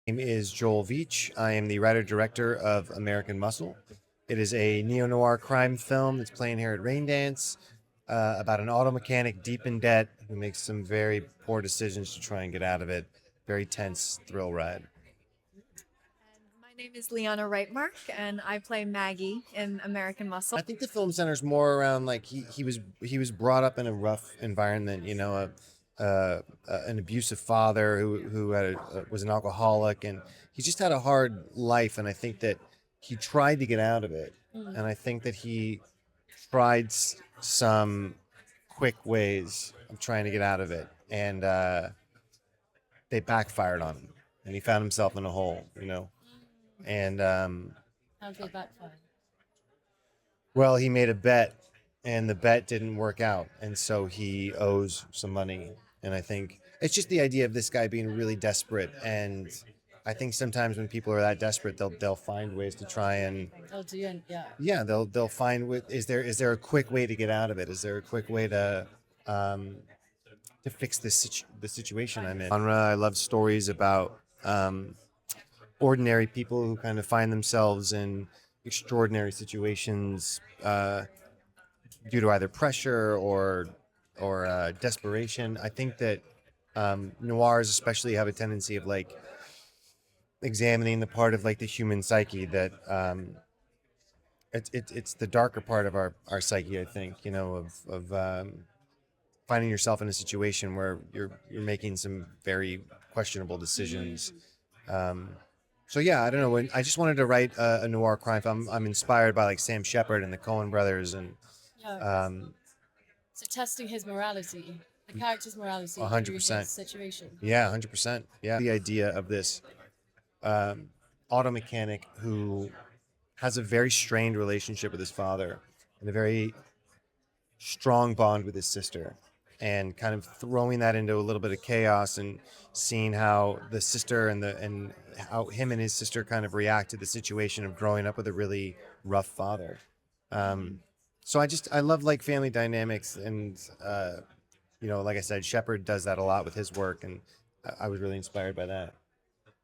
Name is Joel Veach. I am the writer-director of American Muscle. It is a neo-noir crime film that's playing here at Raindance about an auto mechanic deep in debt who makes some very poor decisions to try and get out of it. Very tense thrill ride. My name is Liana Reitmark, and I play Maggie in American Muscle. I think the film centers more around like he was brought up in a rough environment, an abusive father who was an alcoholic, and he just had a hard life. And I think that he tried to get out of it, and I think that he tried some quick ways of trying to get out of it, and they backfired on him, and he found himself in a hole. And How did they backfire? well, he made a bet, and the bet didn't work out, and so he owes some money. And I think it's just the idea of this guy being really desperate, and I think sometimes when people are that desperate, they'll find ways to try and Oh, do you? Yeah. yeah, they'll find is there a quick way to get out of it? Is there a quick way to fix the situation I'm in? Genre, I love stories about ordinary people who kind of find themselves in extraordinary situations due to either pressure or desperation. I think that noirs especially have a tendency of like examining the part of like the human psyche that it's the darker part of our psyche. I think of finding yourself in a situation where you're making some very questionable decisions. So yeah, I don't know. I just wanted to write a noir crime film. I'm inspired by like Sam Shepard and the Coen brothers, and Yeah. um, So testing his morality, the character's morality through 100%. his situation. Yeah, 100%. Yeah, the idea of this auto mechanic who has a very strained relationship with his father and a very strong bond with his sister, and kind of throwing that into a little bit of chaos and seeing how the sister and how him and his sister kind of react to the situation of growing up with a really rough father. Um, so I love like family dynamics, and like I said, Shepard does that a lot with his work, and I was really inspired by that.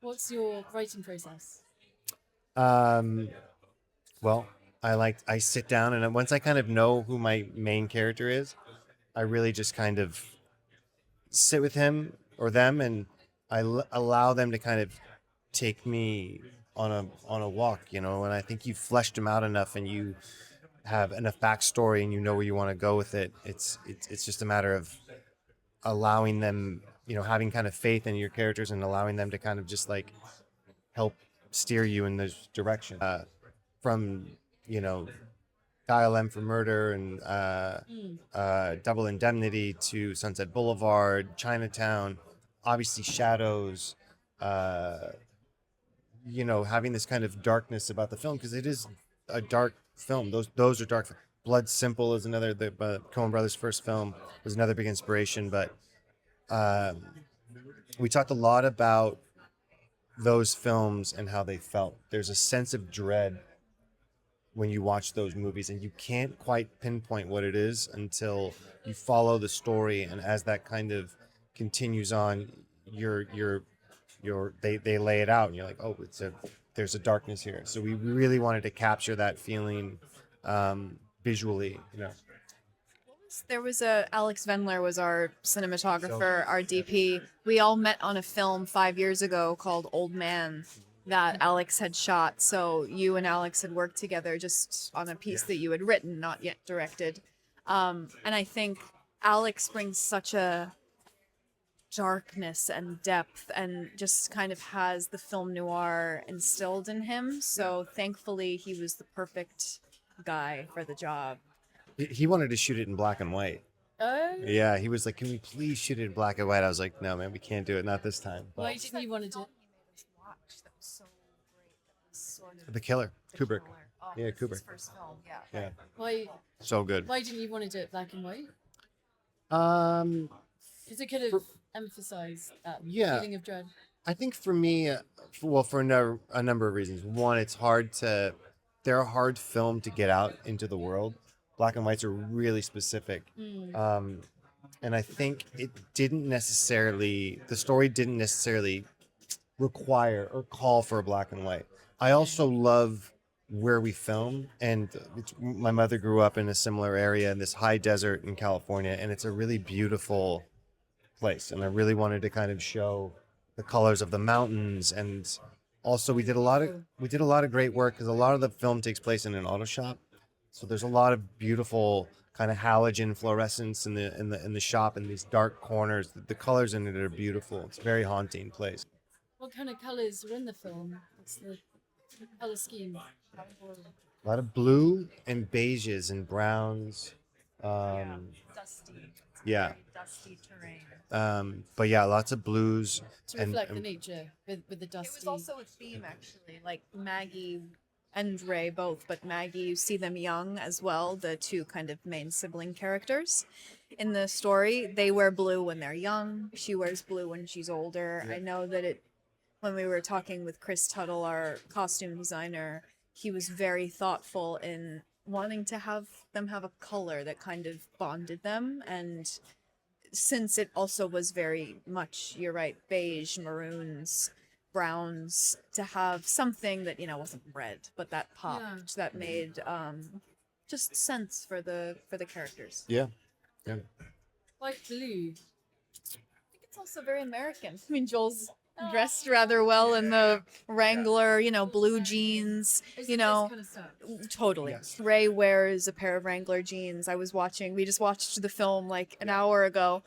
What's your writing process? Um, well, I sit down, and once I kind of know who my main character is, I really just kind of sit with him or them, and allow them to kind of take me on a walk, and I think you've fleshed them out enough, and you have enough backstory, and you know where you want to go with it. It's just a matter of allowing them, having kind of faith in your characters and allowing them to kind of just like help steer you in this direction. From you know Dial M for Murder and Double Indemnity to Sunset Boulevard, Chinatown, obviously Shadows. Having this kind of darkness about the film, because it is a dark film. Those are dark. Blood Simple is another. The Coen Brothers' first film was another big inspiration. But um, we talked a lot about those films and how they felt. There's a sense of dread when you watch those movies, and you can't quite pinpoint what it is until you follow the story, and as that kind of continues on, they lay it out, and you're like, oh, there's a darkness here. So we really wanted to capture that feeling visually. There was Alex Venler was our cinematographer, our DP. We all met on a film 5 years ago called Old Man that Alex had shot. So you and Alex had worked together just on a piece that you had written, not yet directed. And I think Alex brings such a darkness and depth, and just kind of has the film noir instilled in him. So thankfully, he was the perfect guy for the job. He wanted to shoot it in black and white. Oh. Yeah, he was like, can we please shoot it in black and white? I was like, no, man, we can't do it, not this time. But Why didn't you want to do it? The Killer, Kubrick. Yeah, His Kubrick. first film, yeah. Yeah, Why? so good. Why didn't you want to do it black and white? Um, Because it could have emphasized that Yeah. feeling of dread. I think for me, for a number of reasons. One, they're a hard film to get out into the world. Black and whites are really specific. And I think the story didn't necessarily require or call for a black and white. I also love where we film, and my mother grew up in a similar area in this high desert in California, and it's a really beautiful place. And I really wanted to kind of show the colors of the mountains, and also we did a lot of great work because a lot of the film takes place in an auto shop, so there's a lot of beautiful kind of halogen fluorescence in the shop, in these dark corners. The colors in it are beautiful. It's a very haunting place. What kind of colours are in the film? What's the colour scheme? A lot of blue and beiges and browns. Dusty. Yeah. Dusty terrain. But yeah, lots of blues. To reflect the nature with the dusty. It was also a theme, actually. Like Maggie and Ray both, but Maggie, you see them young as well, the two kind of main sibling characters. In the story, they wear blue when they're young. She wears blue when she's older. I know that when we were talking with Chris Tuttle, our costume designer, he was very thoughtful in wanting to have them have a color that kind of bonded them. And since it also was very much, you're right, beige, maroons, browns, to have something that, wasn't red, but that popped, that made just sense for the characters. Yeah. Yeah. Like blue. I think it's also very American. I mean, Joel's dressed rather well in the Wrangler, blue jeans, It's this kind of stuff. totally. Yes. Ray wears a pair of Wrangler jeans. We just watched the film like an hour ago.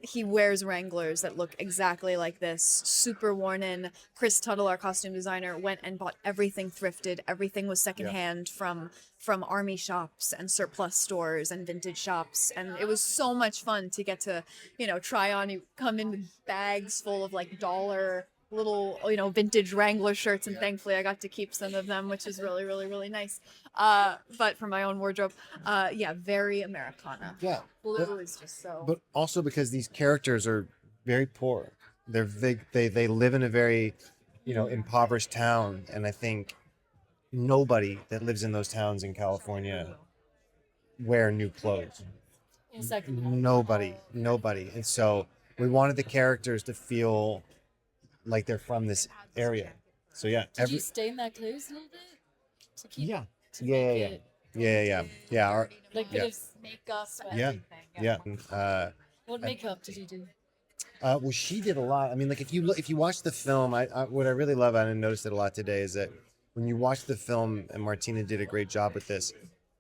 He wears Wranglers that look exactly like this, super worn in. Chris Tuttle, our costume designer, went and bought everything thrifted. Everything was secondhand from army shops and surplus stores and vintage shops. And it was so much fun to get to, try on. You come in with bags full of like dollar little, vintage Wrangler shirts, and thankfully I got to keep some of them, which is really, really, really nice. But for my own wardrobe, very Americana. Yeah. Blue is just so. But also because these characters are very poor. They live in a very, impoverished town, and I think nobody that lives in those towns in California wear new clothes. In second. Nobody. And so we wanted the characters to feel like they're from this area. So yeah, Did you stain their clothes a little bit? To keep, yeah, to yeah, make yeah, it yeah. like Yeah. bit of makeup. Yeah. Yeah. What makeup did you do? Well, she did a lot. I mean, like if you watch the film, what I really love, and I noticed it a lot today, is that when you watch the film, and Martina did a great job with this,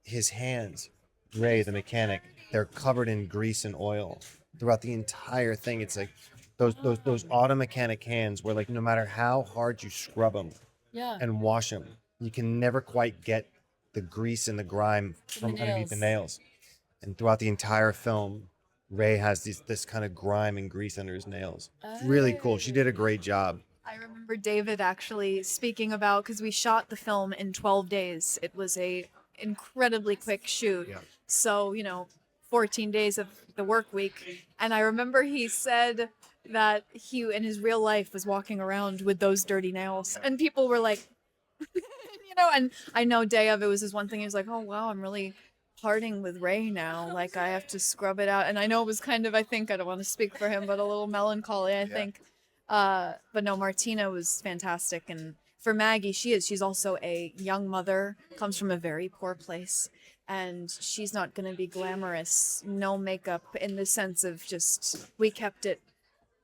his hands, Ray the mechanic, they're covered in grease and oil throughout the entire thing. It's like those auto mechanic hands, where like no matter how hard you scrub them Yeah. and wash them, you can never quite get the grease and the grime from the underneath the nails. nails. And throughout the entire film, Ray has this kind of grime and grease under his nails. Really cool. She did a great job. I remember David actually speaking about, because we shot the film in 12 days. It was a incredibly quick shoot. Yeah. So, 14 days of the work week. And I remember he said that he in his real life was walking around with those dirty nails. And people were like, and I know day of, it was his one thing. He was like, oh, wow, I'm really parting with Ray now. Like, I have to scrub it out. And I know it was kind of, I think, I don't want to speak for him, but a little melancholy, I think. But no, Martina was fantastic. And for Maggie, she's also a young mother, comes from a very poor place. And she's not going to be glamorous, no makeup, in the sense of just, we kept it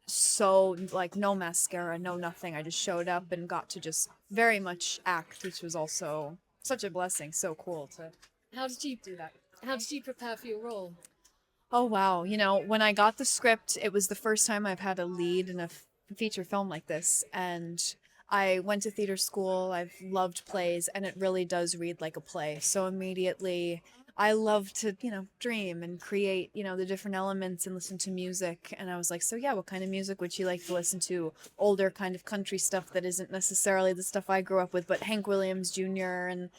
so, like, no mascara, no nothing. I just showed up and got to just very much act, which was also such a blessing. So cool to How did you do that. How did you prepare for your role? Oh, wow. When I got the script, it was the first time I've had a lead in a feature film like this. And I went to theater school. I've loved plays, and it really does read like a play. So immediately I love to, dream and create, the different elements and listen to music. And I was like, so yeah, what kind of music would you like to listen to? Older kind of country stuff that isn't necessarily the stuff I grew up with, but Hank Williams Jr. and,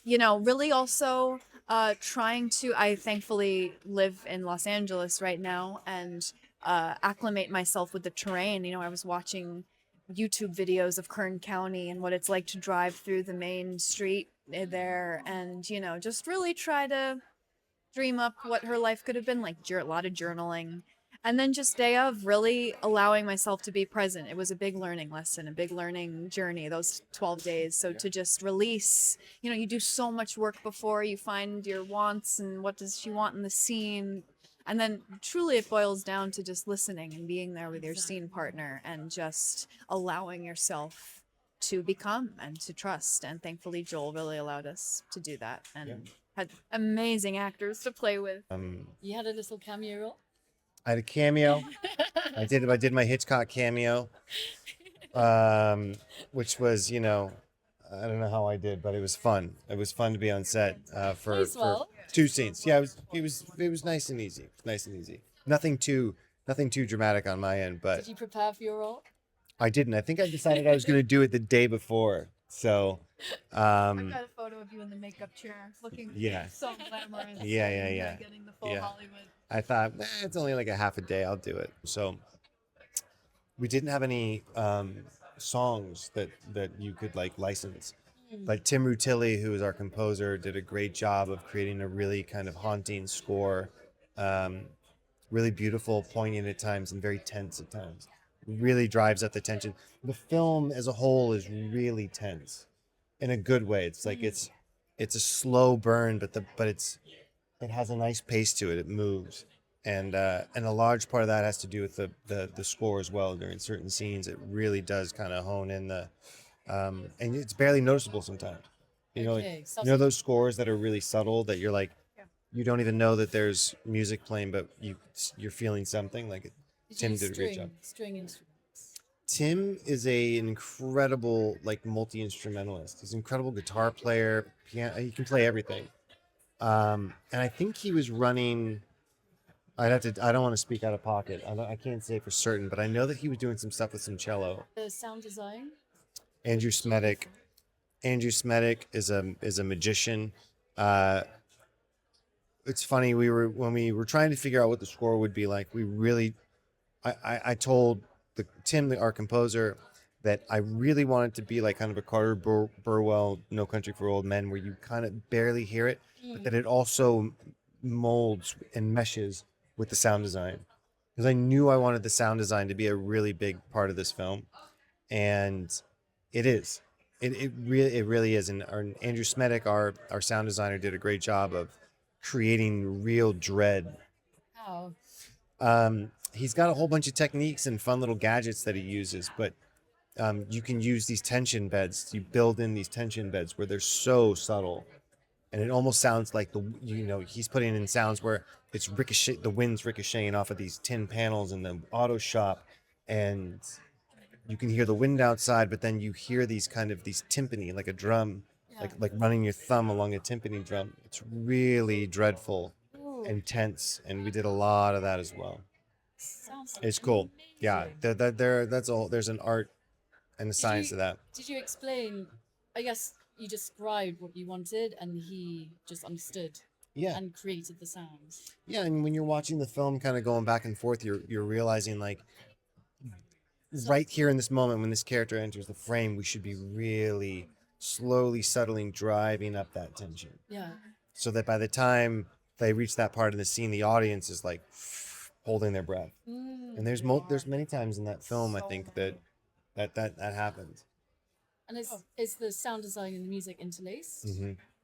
really also trying to, I thankfully live in Los Angeles right now, and acclimate myself with the terrain. I was watching YouTube videos of Kern County and what it's like to drive through the main street there, and just really try to dream up what her life could have been like. A lot of journaling, And then just day of really allowing myself to be present. It was a big learning lesson, a big learning journey, those 12 days. So to just release, you do so much work before you find your wants and what does she want in the scene. And then truly it boils down to just listening and being there with your scene partner and just allowing yourself to become and to trust. And thankfully Joel really allowed us to do that and had amazing actors to play with. You had a little cameo role. I had a cameo. I did my Hitchcock cameo, which was, I don't know how I did, but it was fun. It was fun to be on set for Nice, well. 2 scenes. Yeah, it was nice and easy. Nice and easy. Nothing too dramatic on my end, but Did you prepare for your role? I didn't. I think I decided I was going to do it the day before. So, I got a photo of you in the makeup chair looking Yeah. so glamorous. Yeah. Getting the full Yeah. Hollywood. I thought it's only like a half a day. I'll do it. So we didn't have any songs that you could like license. But Tim Rutilli, who is our composer, did a great job of creating a really kind of haunting score, really beautiful, poignant at times, and very tense at times. Really drives up the tension. The film as a whole is really tense, in a good way. It's like it's a slow burn, but it has a nice pace to it. It moves, and a large part of that has to do with the score as well. During certain scenes, it really does kind of hone in and it's barely noticeable sometimes. Okay, Those scores that are really subtle that you're like, you don't even know that there's music playing, but you're feeling something. Like Tim did a great job. String instruments. Tim is an incredible like multi-instrumentalist. He's an incredible guitar player, piano. He can play everything. And I think he was running. I don't want to speak out of pocket. I can't say for certain, but I know that he was doing some stuff with some cello. The sound design. Andrew Smetic. Andrew Smetic is a magician. It's funny. When we were trying to figure out what the score would be like. I told Tim, our composer, that I really wanted to be like kind of a Carter Burwell, No Country for Old Men, where you kind of barely hear it, but that it also molds and meshes with the sound design. Because I knew I wanted the sound design to be a really big part of this film, and it is. It really is. And Andrew Smetic, our sound designer, did a great job of creating real dread. How? He's got a whole bunch of techniques and fun little gadgets that he uses, but you can use these tension beds. You build in these tension beds where they're so subtle, and it almost sounds like he's putting in sounds where it's the wind's ricocheting off of these tin panels in the auto shop, and you can hear the wind outside, but then you hear these timpani, like a drum, like running your thumb along a timpani drum. It's really dreadful and tense, and we did a lot of that as well. Sounds It's cool. amazing. Yeah, that's all. There's an art and a science to that. Did you explain? I guess you described what you wanted, and he just understood. Yeah. And created the sounds. Yeah, and when you're watching the film, kind of going back and forth, you're realizing like, right here in this moment when this character enters the frame, we should be really slowly, subtly driving up that tension. Yeah. So that by the time they reach that part of the scene, the audience is like holding their breath. And there's many times in that film, I think that happens. And is the sound design and the music interlaced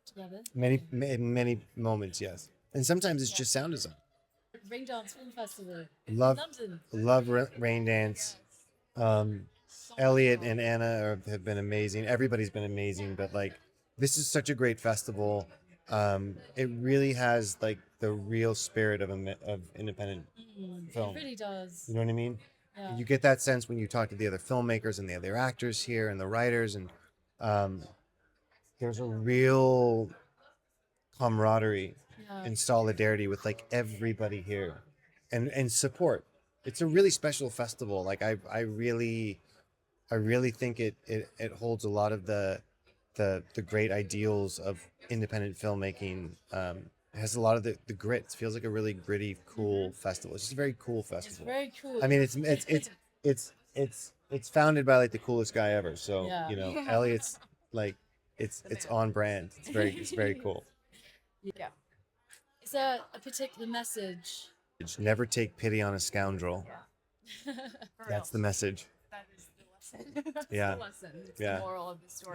together? Many moments, yes. And sometimes it's just sound design. Raindance Film Festival. Love London. love Raindance. Elliot and Anna have been amazing. Everybody's been amazing, but like this is such a great festival. It really has like the real spirit of independent film. It really does. You know what I mean? Yeah. You get that sense when you talk to the other filmmakers and the other actors here and the writers, and there's a real camaraderie and solidarity with like everybody here, and support. It's a really special festival. Like I really think it holds a lot of the great ideals of independent filmmaking. It has a lot of the grit. It feels like a really gritty, cool festival. It's just a very cool festival. It's very cool. I mean, it's founded by like the coolest guy ever. So Elliot's like it's on brand. It's very cool. Yeah. Is there a particular message Never take pity on a scoundrel. For That's the real. message. That is the lesson. That's Yeah. the lesson. It's Yeah. the moral of the story.